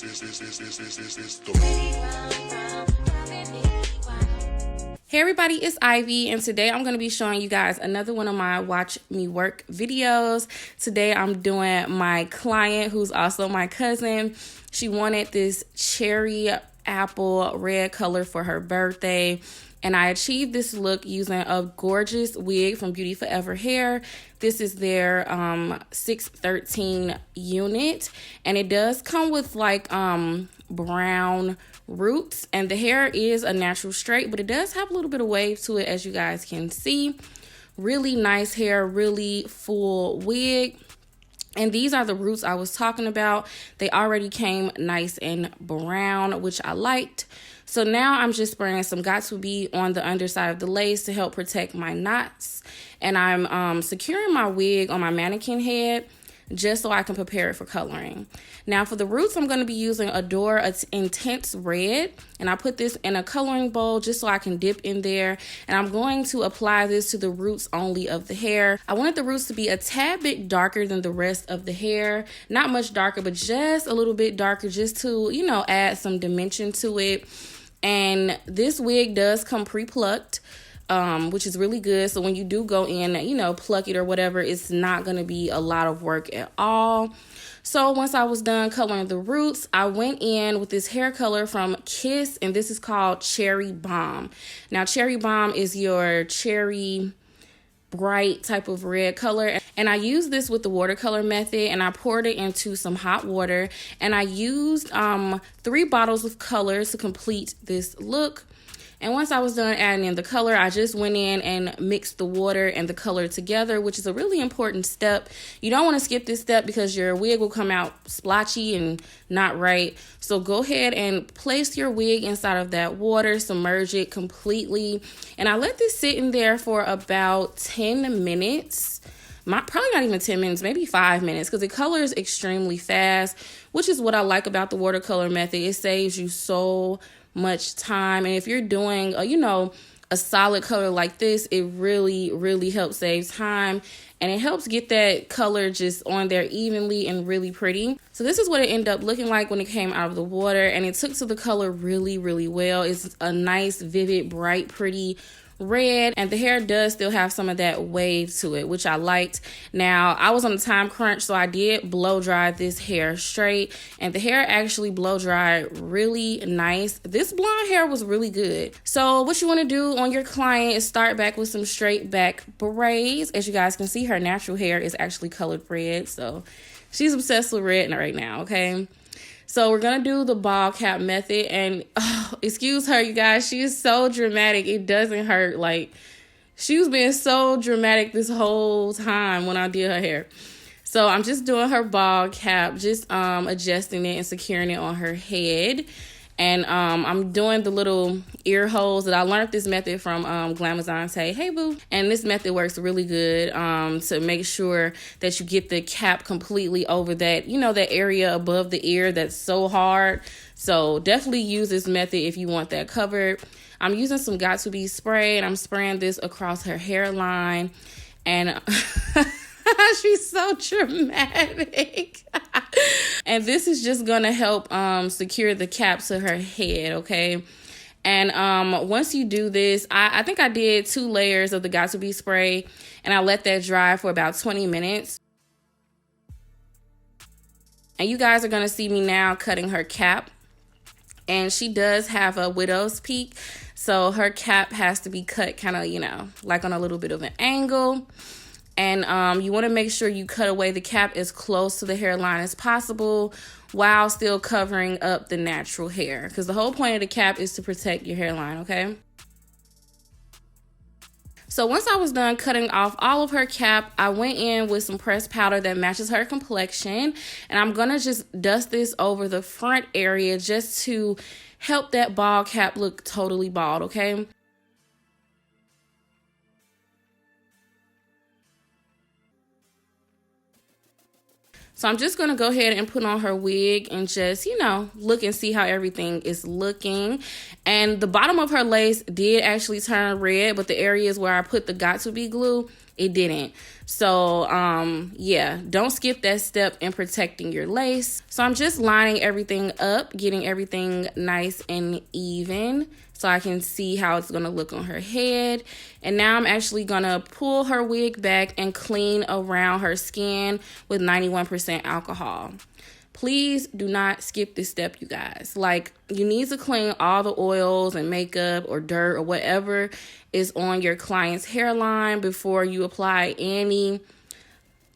Hey everybody, it's Ivy, and today I'm going to be showing you guys another one of my watch me work videos. Today I'm doing my client, who's also my cousin. She wanted this cherry apple red color for her birthday, and I achieved this look using a gorgeous wig from Beauty Forever Hair. This is their 613 unit, and it does come with like brown roots, and the hair is a natural straight, but it does have a little bit of wave to it, as you guys can see. Really nice hair, really full wig. And these are the roots I was talking about. They already came nice and brown, which I liked. So now I'm just spraying some Got2b on the underside of the lace to help protect my knots. And I'm securing my wig on my mannequin head just so I can prepare it for coloring. Now for the roots, I'm going to be using Adore Intense Red, and I put this in a coloring bowl just so I can dip in there, and I'm going to apply this to the roots only of the hair. I wanted the roots to be a tad bit darker than the rest of the hair, not much darker, but just a little bit darker, just to, you know, add some dimension to it. And this wig does come pre-plucked, which is really good. So when you do go in, you know, pluck it or whatever, it's not going to be a lot of work at all. So once I was done coloring the roots, I went in with this hair color from Kiss, and this is called Cherry Bomb. Now, Cherry Bomb is your cherry bright type of red color, and I used this with the watercolor method, and I poured it into some hot water, and I used 3 bottles of colors to complete this look. And once I was done adding in the color, I just went in and mixed the water and the color together, which is a really important step. You don't want to skip this step because your wig will come out splotchy and not right. So go ahead and place your wig inside of that water, submerge it completely. And I let this sit in there for about 10 minutes. Probably not even 10 minutes, maybe 5 minutes, because it colors extremely fast, which is what I like about the watercolor method. It saves you so much time. And if you're doing a solid color like this, it really helps save time, and it helps get that color just on there evenly and really pretty. So this is what it ended up looking like when it came out of the water, and it took to the color really well. It's a nice, vivid, bright, pretty red, and the hair does still have some of that wave to it, which I liked. Now, I was on a time crunch, so I did blow dry this hair straight, and the hair actually blow dried really nice. This blonde hair was really good. So what you want to do on your client is start back with some straight back braids. As you guys can see, her natural hair is actually colored red, so she's obsessed with red right now, okay? So we're going to do the ball cap method, and excuse her, you guys. She is so dramatic. It doesn't hurt. Like, she was being so dramatic this whole time when I did her hair. So I'm just doing her ball cap, just adjusting it and securing it on her head. And I'm doing the little ear holes that I learned this method from Glamazante. Hey, boo. And this method works really good to make sure that you get the cap completely over that, that area above the ear that's so hard. So definitely use this method if you want that covered. I'm using some Got2b spray, and I'm spraying this across her hairline. And she's so dramatic. And this is just going to help secure the cap to her head, okay? And once you do this, I think I did 2 layers of the Got2b spray, and I let that dry for about 20 minutes. And you guys are going to see me now cutting her cap. And she does have a widow's peak, so her cap has to be cut kind of, like on a little bit of an angle. And you want to make sure you cut away the cap as close to the hairline as possible while still covering up the natural hair, because the whole point of the cap is to protect your hairline, okay? So once I was done cutting off all of her cap, I went in with some pressed powder that matches her complexion, and I'm going to just dust this over the front area just to help that bald cap look totally bald, okay? So I'm just going to go ahead and put on her wig and just, look and see how everything is looking. And the bottom of her lace did actually turn red, but the areas where I put the Got2b glue, it didn't. So yeah, don't skip that step in protecting your lace. So I'm just lining everything up, getting everything nice and even so I can see how it's gonna look on her head. And now I'm actually gonna pull her wig back and clean around her skin with 91% alcohol. Please do not skip this step, you guys. Like, you need to clean all the oils and makeup or dirt or whatever is on your client's hairline before you apply any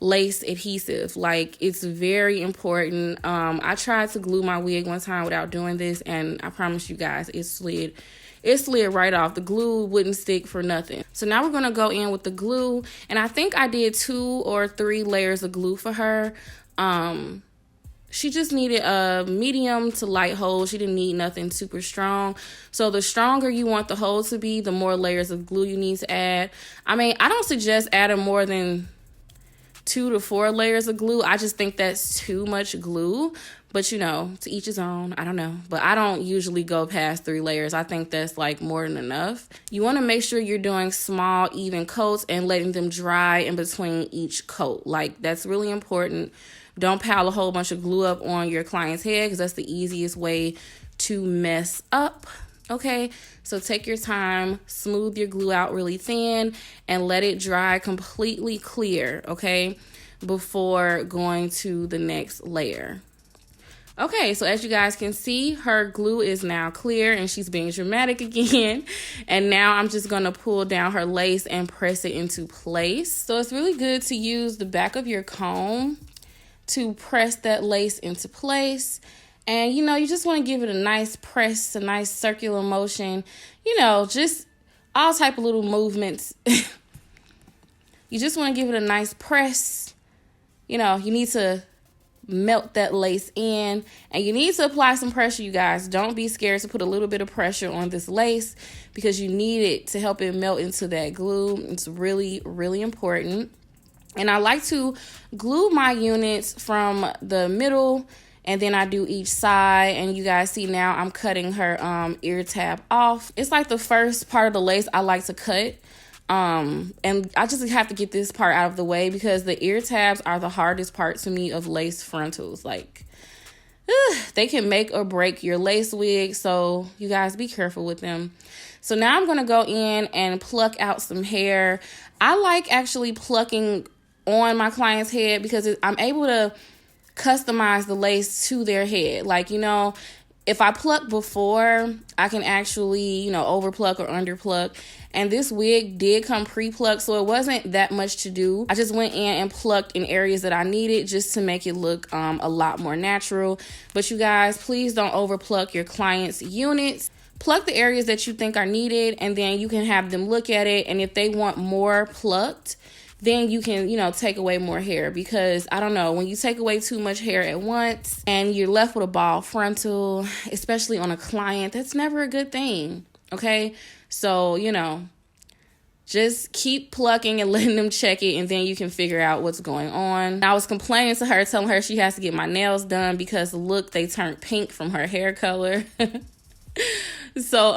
lace adhesive. Like, it's very important. I tried to glue my wig one time without doing this, and I promise you guys, it slid right off. The glue wouldn't stick for nothing. So now we're gonna go in with the glue, and I think I did 2 or 3 layers of glue for her. She just needed a medium to light hold. She didn't need nothing super strong. So the stronger you want the hold to be, the more layers of glue you need to add. I mean, I don't suggest adding more than 2 to 4 layers of glue. I just think that's too much glue. But, you know, to each his own. I don't know. But I don't usually go past 3 layers. I think that's like more than enough. You want to make sure you're doing small, even coats and letting them dry in between each coat. Like, that's really important. Don't pile a whole bunch of glue up on your client's head because that's the easiest way to mess up. Okay, so take your time, smooth your glue out really thin, and let it dry completely clear, okay, before going to the next layer. Okay, so as you guys can see, her glue is now clear and she's being dramatic again. And now I'm just going to pull down her lace and press it into place. So it's really good to use the back of your comb to press that lace into place. And, you know, you just want to give it a nice press, a nice circular motion, you know, just all type of little movements. You just want to give it a nice press. You know, you need to melt that lace in, and you need to apply some pressure, you guys. Don't be scared to put a little bit of pressure on this lace because you need it to help it melt into that glue. It's really, really important. And I like to glue my units from the middle, and then I do each side. And you guys see now I'm cutting her ear tab off. It's like the first part of the lace I like to cut. And I just have to get this part out of the way because the ear tabs are the hardest part to me of lace frontals. Like, they can make or break your lace wig, so you guys be careful with them. So now I'm going to go in and pluck out some hair. I like actually plucking on my client's head because I'm able to customize the lace to their head. Like, you know, if I pluck before, I can actually, you know, over pluck or under pluck. And this wig did come pre-plucked, so it wasn't that much to do. I just went in and plucked in areas that I needed just to make it look a lot more natural. But you guys, please don't over pluck your client's units. Pluck the areas that you think are needed, and then you can have them look at it. And if they want more plucked, then you can, you know, take away more hair. Because, I don't know, when you take away too much hair at once and you're left with a bald frontal, especially on a client, that's never a good thing, okay? So, you know, just keep plucking and letting them check it, and then you can figure out what's going on. I was complaining to her, telling her she has to get my nails done because, look, they turned pink from her hair color. So,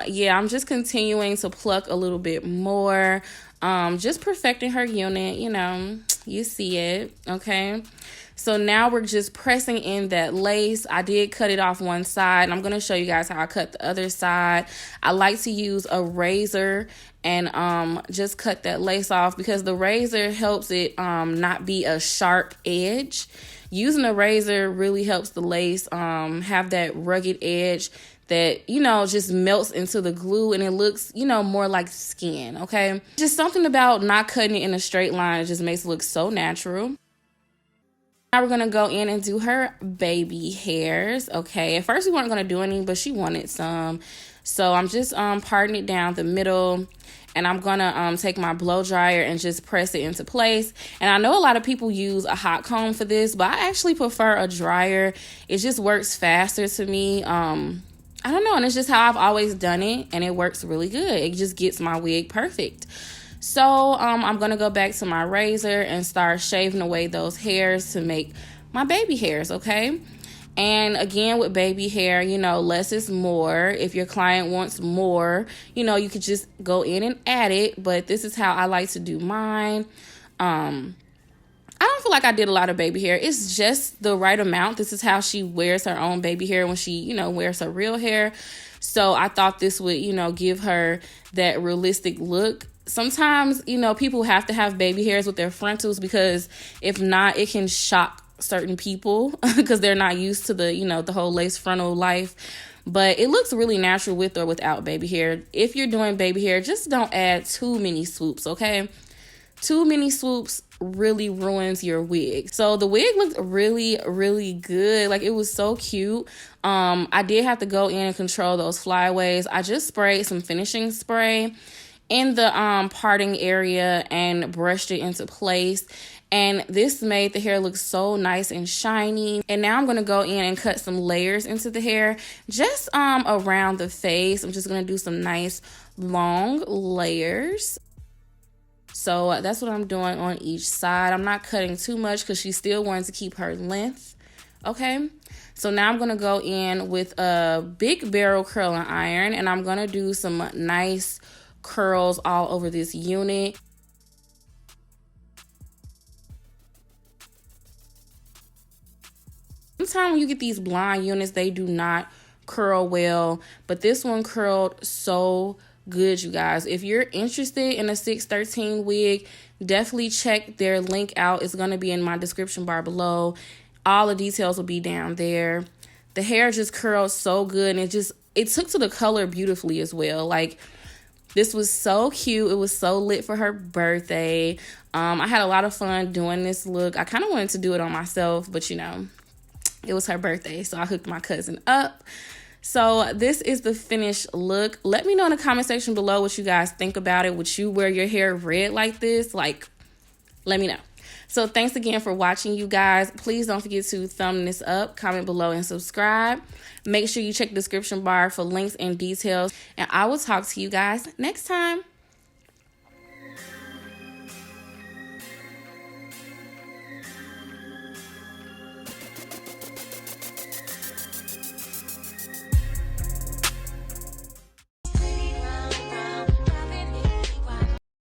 yeah, I'm just continuing to pluck a little bit more. Just perfecting her unit, you know, you see it, okay? So now we're just pressing in that lace. I did cut it off one side, and I'm going to show you guys how I cut the other side. I like to use a razor and just cut that lace off because the razor helps it not be a sharp edge. Using a razor really helps the lace have that rugged edge that, you know, just melts into the glue and it looks, you know, more like skin, okay? Just something about not cutting it in a straight line. It just makes it look so natural. Now we're going to go in and do her baby hairs, okay? At first we weren't going to do any, but she wanted some. So I'm just parting it down the middle, and I'm going to take my blow dryer and just press it into place. And I know a lot of people use a hot comb for this, but I actually prefer a dryer. It just works faster to me. I don't know, and it's just how I've always done it, and it works really good. It just gets my wig perfect. So I'm going to go back to my razor and start shaving away those hairs to make my baby hairs, okay? And again, with baby hair, you know, less is more. If your client wants more, you know, you could just go in and add it. But this is how I like to do mine. I don't feel like I did a lot of baby hair. It's just the right amount. This is how she wears her own baby hair when she, you know, wears her real hair. So I thought this would, you know, give her that realistic look. Sometimes, you know, people have to have baby hairs with their frontals, because if not, it can shock certain people because they're not used to the, you know, the whole lace frontal life. But it looks really natural with or without baby hair. If you're doing baby hair, just don't add too many swoops, okay? Too many swoops really ruins your wig. So the wig looked really, really good. Like, it was so cute. I did have to go in and control those flyaways. I just sprayed some finishing spray in the parting area and brushed it into place. And this made the hair look so nice and shiny. And now I'm going to go in and cut some layers into the hair, just around the face. I'm just going to do some nice long layers. So that's what I'm doing on each side. I'm not cutting too much because she still wants to keep her length. Okay. So now I'm going to go in with a big barrel curling iron, and I'm going to do some nice curls all over this unit. Sometimes when you get these blonde units, they do not curl well, but this one curled so good, you guys. If you're interested in a 613 wig, definitely check their link out. It's going to be in my description bar below. All the details will be down there. The hair just curled so good, and it took to the color beautifully as well. Like, this was so cute. It was so lit for her birthday. I had a lot of fun doing this look. I kind of wanted to do it on myself, but you know, it was her birthday, so I hooked my cousin up. So this is the finished look. Let me know in the comment section below what you guys think about it. Would you wear your hair red like this? Like, let me know. So thanks again for watching, you guys. Please don't forget to thumb this up, comment below, and subscribe. Make sure you check the description bar for links and details. And I will talk to you guys next time.